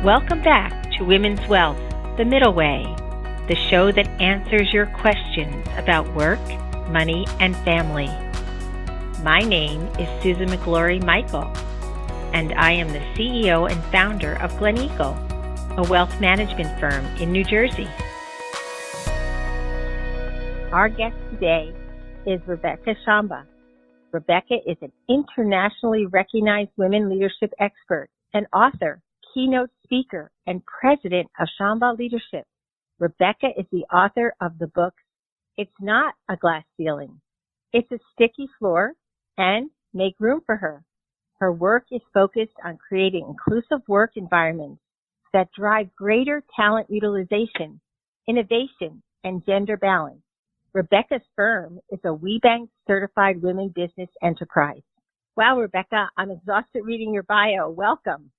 Welcome back to Women's Wealth, The Middle Way, the show that answers your questions about work, money, and family. My name is Susan McGlory Michael, and I am the CEO and founder of Glen Eagle, a wealth management firm in New Jersey. Our guest today is Rebecca SHAMBAUGH. Rebecca is an internationally recognized women leadership expert, an author, keynote speaker, and president of SHAMBAUGH Leadership. Rebecca is the author of the book, It's Not a Glass Ceiling, It's a Sticky Floor, and Make Room for Her. Her work is focused on creating inclusive work environments that drive greater talent utilization, innovation, and gender balance. Rebecca's firm is a WBENC-Certified women business enterprise. Wow, Rebecca, I'm exhausted reading your bio. Welcome.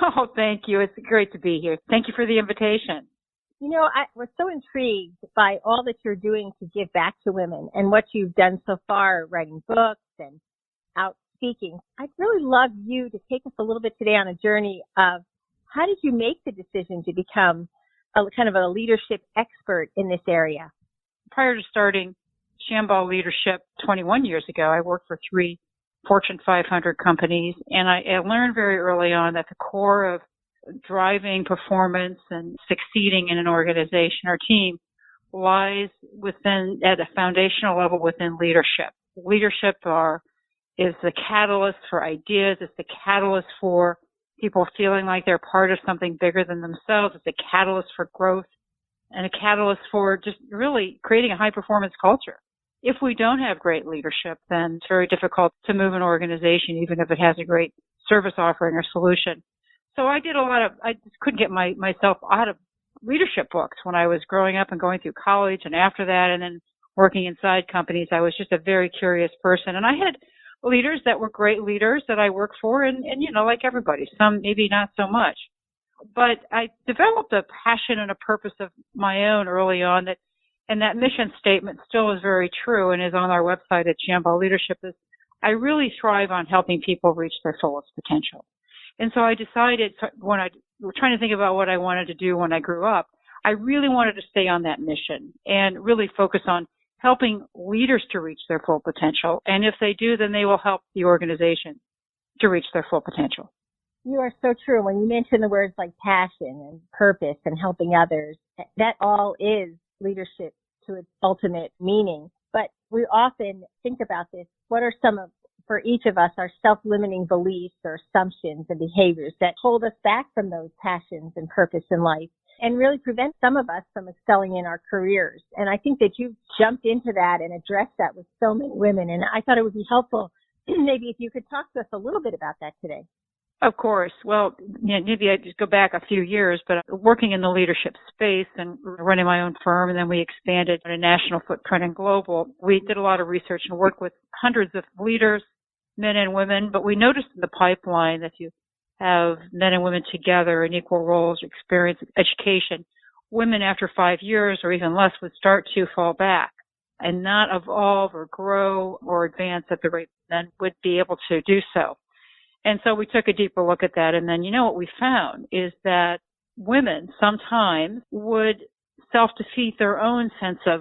Oh, thank you. It's great to be here. Thank you for the invitation. You know, I was so intrigued by all that you're doing to give back to women and what you've done so far, writing books and out speaking. I'd really love you to take us a little bit today on a journey of how did you make the decision to become a kind of a leadership expert in this area? Prior to starting SHAMBAUGH Leadership 21 years ago, I worked for 3 Fortune 500 companies, and I learned very early on that the core of driving performance and succeeding in an organization or team lies within, at a foundational level, within leadership. Leadership is the catalyst for ideas. It's the catalyst for people feeling like they're part of something bigger than themselves. It's a catalyst for growth and a catalyst for just really creating a high-performance culture. If we don't have great leadership, then it's very difficult to move an organization, even if it has a great service offering or solution. So I just couldn't get myself out of leadership books when I was growing up and going through college and after that, and then working inside companies. I was just a very curious person. And I had leaders that were great leaders that I worked for, and you know, like everybody, some maybe not so much. But I developed a passion and a purpose of my own early on and that mission statement still is very true and is on our website at SHAMBAUGH Leadership, is I really thrive on helping people reach their fullest potential. And so I decided when I was trying to think about what I wanted to do when I grew up, I really wanted to stay on that mission and really focus on helping leaders to reach their full potential. And if they do, then they will help the organization to reach their full potential. You are so true. When you mention the words like passion and purpose and helping others, that all is leadership to its ultimate meaning. But we often think about this. What are some of, for each of us, our self-limiting beliefs or assumptions and behaviors that hold us back from those passions and purpose in life and really prevent some of us from excelling in our careers? And I think that you've jumped into that and addressed that with so many women. And I thought it would be helpful maybe if you could talk to us a little bit about that today. Of course. Well, maybe I just go back a few years, but working in the leadership space and running my own firm, and then we expanded on a national footprint and global. We did a lot of research and worked with hundreds of leaders, men and women, but we noticed in the pipeline that you have men and women together in equal roles, experience, education. Women after 5 years or even less would start to fall back and not evolve or grow or advance at the rate men would be able to do so. And so we took a deeper look at that, and then you know what we found is that women sometimes would self-defeat their own sense of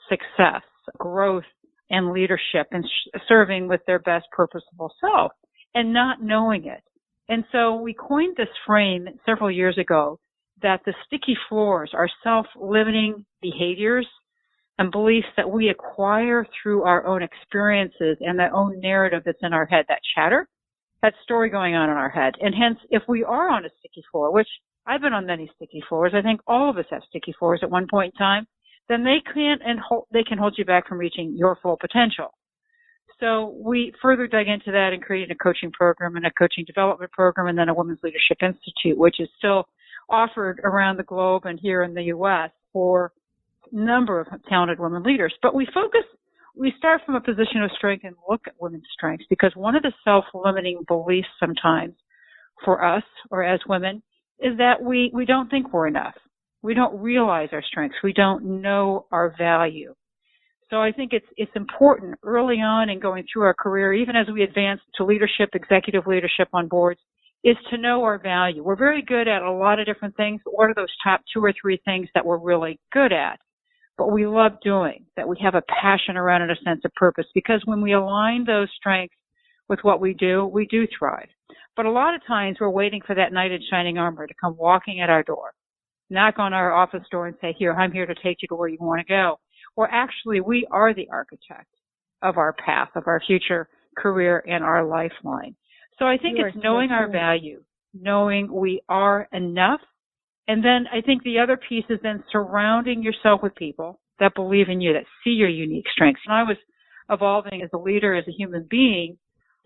success, growth, and leadership, and serving with their best purposeful self, and not knowing it. And so we coined this frame several years ago that the sticky floors are self-limiting behaviors and beliefs that we acquire through our own experiences and the own narrative that's in our head, that chatter. That story going on in our head. And hence, if we are on a sticky floor, which I've been on many sticky floors, I think all of us have sticky floors at one point in time, then they can hold you back from reaching your full potential. So we further dug into that and created a coaching program and a coaching development program and then a Women's Leadership Institute, which is still offered around the globe and here in the U.S. for a number of talented women leaders. But we start from a position of strength and look at women's strengths, because one of the self-limiting beliefs sometimes for us or as women is that we don't think we're enough. We don't realize our strengths. We don't know our value. So I think it's important early on in going through our career, even as we advance to leadership, executive leadership on boards, is to know our value. We're very good at a lot of different things, but what are those top 2 or 3 things that we're really good at, but we love doing, that we have a passion around and a sense of purpose? Because when we align those strengths with what we do thrive. But a lot of times we're waiting for that knight in shining armor to come walking at our door, knock on our office door and say, here, I'm here to take you to where you want to go. Or actually, we are the architect of our path, of our future career and our lifeline. So I think it's knowing our value, knowing we are enough. And then I think the other piece is then surrounding yourself with people that believe in you, that see your unique strengths. When I was evolving as a leader, as a human being,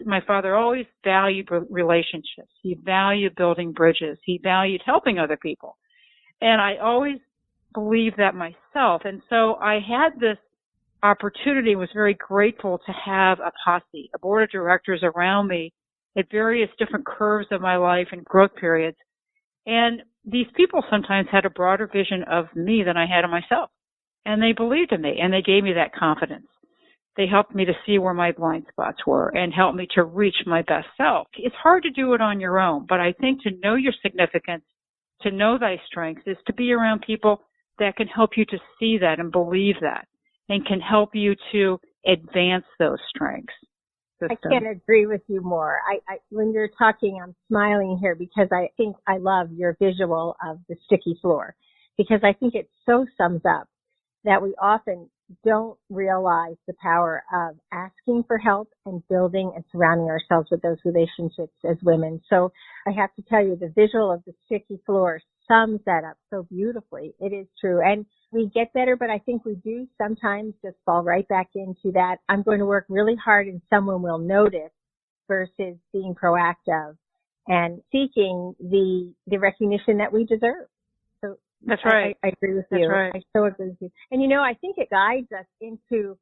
my father always valued relationships. He valued building bridges. He valued helping other people. And I always believed that myself. And so I had this opportunity, was very grateful to have a posse, a board of directors around me at various different curves of my life and growth periods. And these people sometimes had a broader vision of me than I had of myself. And they believed in me, and they gave me that confidence. They helped me to see where my blind spots were and helped me to reach my best self. It's hard to do it on your own, but I think to know your significance, to know thy strengths, is to be around people that can help you to see that and believe that and can help you to advance those strengths. I can't agree with you more. When you're talking, I'm smiling here because I think I love your visual of the sticky floor, because I think it so sums up that we often don't realize the power of asking for help and building and surrounding ourselves with those relationships as women. So I have to tell you, the visual of the sticky floor sums that up so beautifully. It is true. And we get better, but I think we do sometimes just fall right back into that. I'm going to work really hard and someone will notice, versus being proactive and seeking the recognition that we deserve. So that's right. I agree with you. That's right. I so agree with you. And I think it guides us into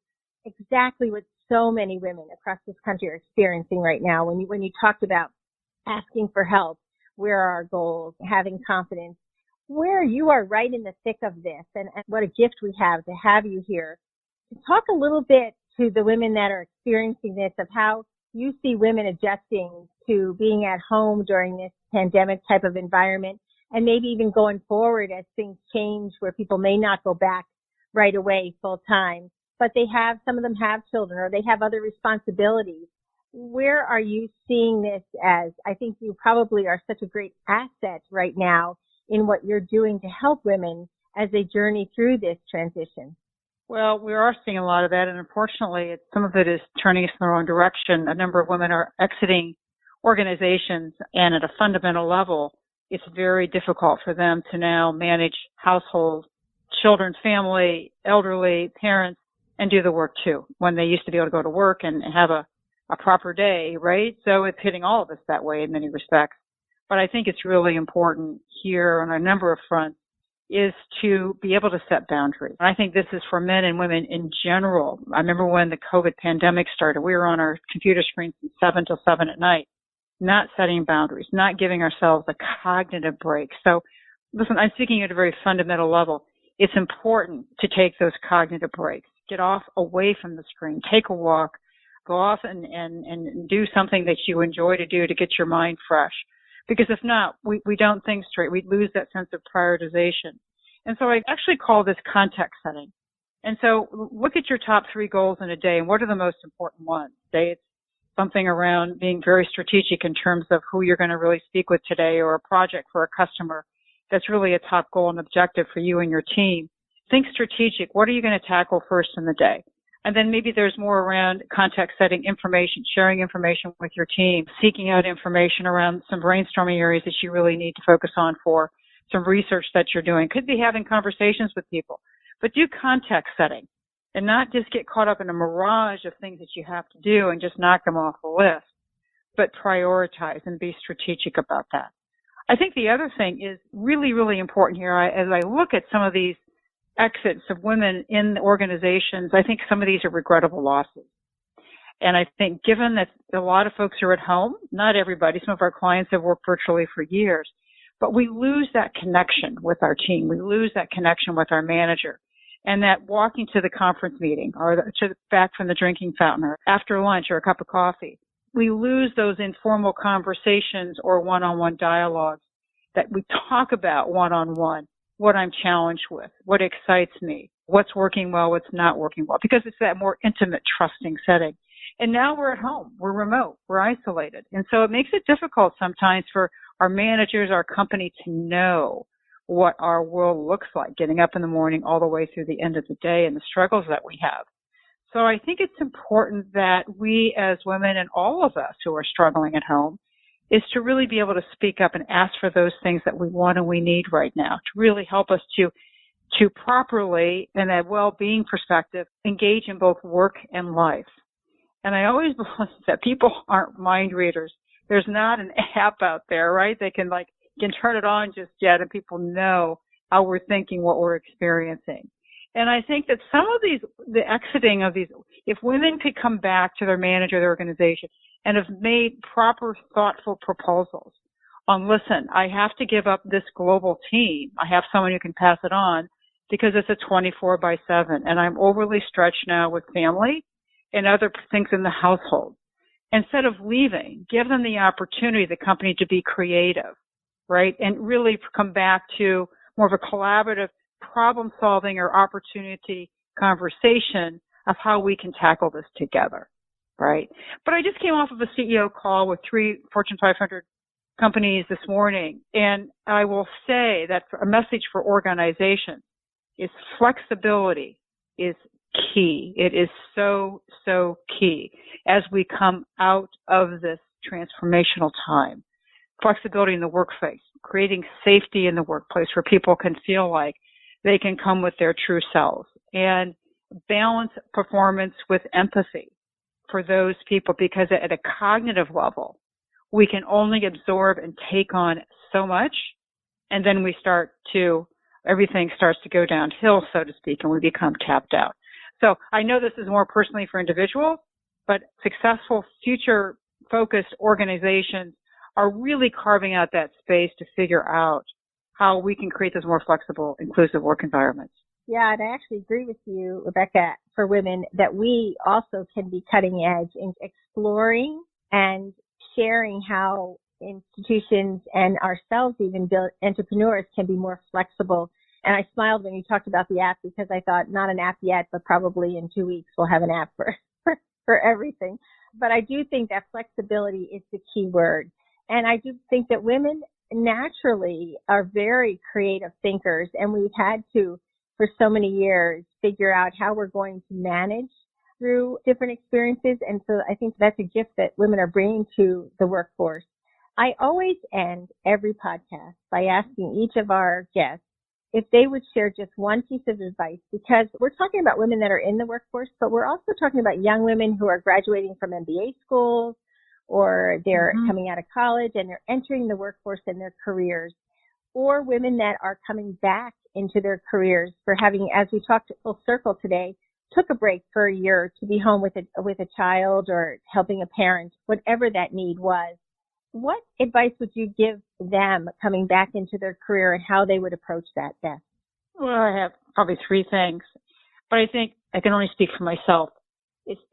exactly what so many women across this country are experiencing right now. When you talked about asking for help, where are our goals, having confidence, where you are right in the thick of this, and what a gift we have to have you here to talk a little bit to the women that are experiencing this, of how you see women adjusting to being at home during this pandemic type of environment, and maybe even going forward as things change, where people may not go back right away full time, but some of them have children or they have other responsibilities. Where are you seeing this as? I think you probably are such a great asset right now in what you're doing to help women as they journey through this transition. Well, we are seeing a lot of that, and unfortunately, some of it is turning us in the wrong direction. A number of women are exiting organizations, and at a fundamental level, it's very difficult for them to now manage households, children, family, elderly, parents, and do the work too, when they used to be able to go to work and have a proper day, right? So it's hitting all of us that way in many respects. But I think it's really important here on a number of fronts is to be able to set boundaries. And I think this is for men and women in general. I remember when the COVID pandemic started, we were on our computer screens from 7 till 7 at night, not setting boundaries, not giving ourselves a cognitive break. So listen, I'm speaking at a very fundamental level. It's important to take those cognitive breaks, get off away from the screen, take a walk, go off and do something that you enjoy to do to get your mind fresh. Because if not, we don't think straight. We lose that sense of prioritization. And so I actually call this context setting. And so look at your top 3 goals in a day and what are the most important ones. Say it's something around being very strategic in terms of who you're going to really speak with today, or a project for a customer that's really a top goal and objective for you and your team. Think strategic. What are you going to tackle first in the day? And then maybe there's more around context setting, information, sharing information with your team, seeking out information around some brainstorming areas that you really need to focus on for some research that you're doing. Could be having conversations with people, but do context setting and not just get caught up in a mirage of things that you have to do and just knock them off the list, but prioritize and be strategic about that. I think the other thing is really, really important here. As I look at some of these exits of women in the organizations, I think some of these are regrettable losses. And I think given that a lot of folks are at home, not everybody, some of our clients have worked virtually for years, but we lose that connection with our team. We lose that connection with our manager. And that walking to the conference meeting or back from the drinking fountain or after lunch or a cup of coffee, we lose those informal conversations or one-on-one dialogues that we talk about one-on-one, what I'm challenged with, what excites me, what's working well, what's not working well, because it's that more intimate, trusting setting. And now we're at home, we're remote, we're isolated. And so it makes it difficult sometimes for our managers, our company to know what our world looks like, getting up in the morning all the way through the end of the day and the struggles that we have. So I think it's important that we as women and all of us who are struggling at home is to really be able to speak up and ask for those things that we want and we need right now to really help us to properly, in a well-being perspective, engage in both work and life. And I always believe that people aren't mind readers. There's not an app out there, right? They can turn it on just yet and people know how we're thinking, what we're experiencing. And I think that some of the exiting of these, if women could come back to their manager, their organization, and have made proper, thoughtful proposals on, listen, I have to give up this global team. I have someone who can pass it on because it's a 24/7, and I'm overly stretched now with family and other things in the household. Instead of leaving, give them the opportunity, the company, to be creative, right? And really come back to more of a collaborative problem solving or opportunity conversation of how we can tackle this together, right? But I just came off of a CEO call with 3 Fortune 500 companies this morning, and I will say that a message for organizations is flexibility is key. It is so, so key as we come out of this transformational time. Flexibility in the workplace, creating safety in the workplace where people can feel like they can come with their true selves, and balance performance with empathy for those people, because at a cognitive level, we can only absorb and take on so much, and then everything starts to go downhill, so to speak, and we become tapped out. So I know this is more personally for individuals, but successful, future-focused organizations are really carving out that space to figure out how we can create those more flexible, inclusive work environments. Yeah, and I actually agree with you, Rebecca, for women, that we also can be cutting edge in exploring and sharing how institutions and ourselves, even entrepreneurs, can be more flexible. And I smiled when you talked about the app, because I thought, not an app yet, but probably in 2 weeks we'll have an app for everything. But I do think that flexibility is the key word. And I do think that women naturally are very creative thinkers, and we've had to, for so many years, figure out how we're going to manage through different experiences. And so I think that's a gift that women are bringing to the workforce. I always end every podcast by asking each of our guests if they would share just one piece of advice, because we're talking about women that are in the workforce, but we're also talking about young women who are graduating from MBA schools, or they're coming out of college and they're entering the workforce in their careers, or women that are coming back into their careers for having, as we talked full circle today, took a break for a year to be home with a child or helping a parent, whatever that need was. What advice would you give them coming back into their career and how they would approach that best? Well, I have probably 3 things, but I think I can only speak for myself.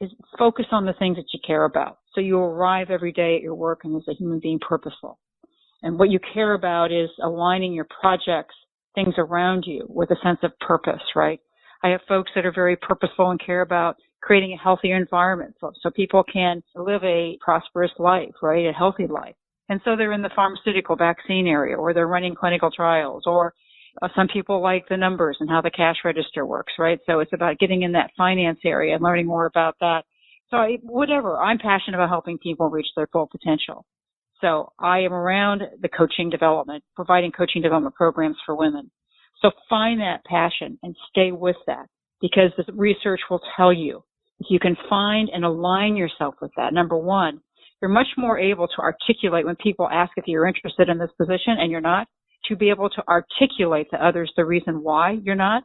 Is focus on the things that you care about. So you arrive every day at your work and as a human being purposeful. And what you care about is aligning your projects, things around you, with a sense of purpose, right? I have folks that are very purposeful and care about creating a healthier environment so people can live a prosperous life, right? A healthy life. And so they're in the pharmaceutical vaccine area, or they're running clinical trials, or some people like the numbers and how the cash register works, right? So it's about getting in that finance area and learning more about that. So I'm passionate about helping people reach their full potential. So I am around the coaching development, providing coaching development programs for women. So find that passion and stay with that, because the research will tell you if you can find and align yourself with that. Number one, you're much more able to articulate when people ask if you're interested in this position and you're not, to be able to articulate to others the reason why you're not,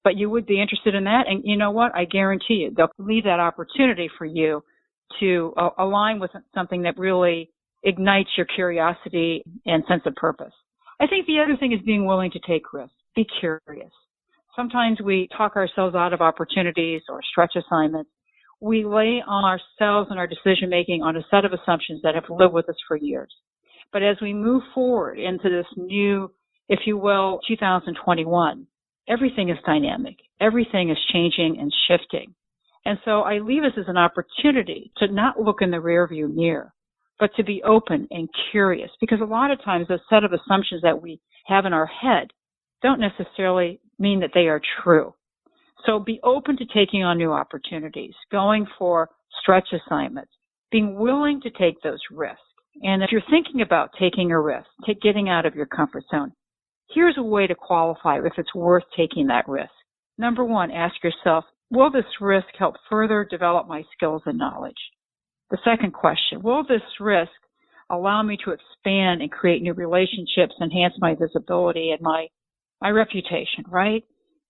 but you would be interested in that. And you know what? I guarantee you, they'll leave that opportunity for you to align with something that really ignites your curiosity and sense of purpose. I think the other thing is being willing to take risks. Be curious. Sometimes we talk ourselves out of opportunities or stretch assignments we lay on ourselves and our decision making on a set of assumptions that have lived with us for years. But as we move forward into this new, if you will, 2021, everything is dynamic. Everything is changing and shifting. And so I leave us as an opportunity to not look in the rearview mirror, but to be open and curious, because a lot of times the set of assumptions that we have in our head don't necessarily mean that they are true. So be open to taking on new opportunities, going for stretch assignments, being willing to take those risks. And if you're thinking about taking a risk, getting out of your comfort zone, here's a way to qualify if it's worth taking that risk. Number one, ask yourself, will this risk help further develop my skills and knowledge? The second question, will this risk allow me to expand and create new relationships, enhance my visibility and my reputation, right?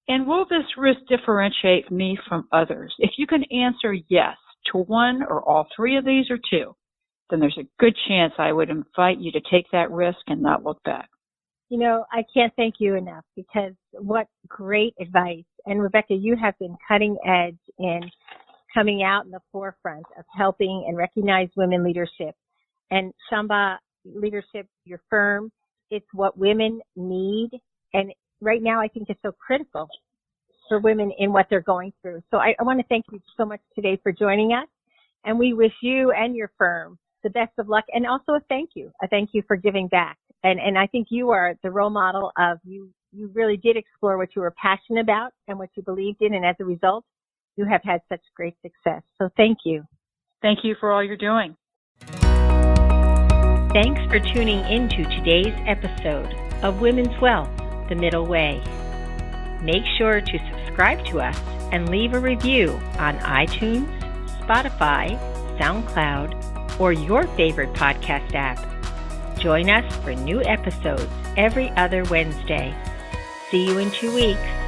And will this risk differentiate me from others? If you can answer yes to one or all three of these or two, then there's a good chance I would invite you to take that risk and not look back. You know, I can't thank you enough, because what great advice. And Rebecca, you have been cutting edge in coming out in the forefront of helping and recognize women leadership. And SHAMBAUGH Leadership, your firm, it's what women need. And right now I think it's so critical for women in what they're going through. So I want to thank you so much today for joining us. And we wish you and your firm the best of luck, and also a thank you for giving back. And I think you are the role model of you really did explore what you were passionate about and what you believed in, and as a result, you have had such great success. So thank you. Thank you for all you're doing. Thanks for tuning into today's episode of Women's Wealth, The Middle Way. Make sure to subscribe to us and leave a review on iTunes, Spotify, SoundCloud, or your favorite podcast app. Join us for new episodes every other Wednesday. See you in 2 weeks.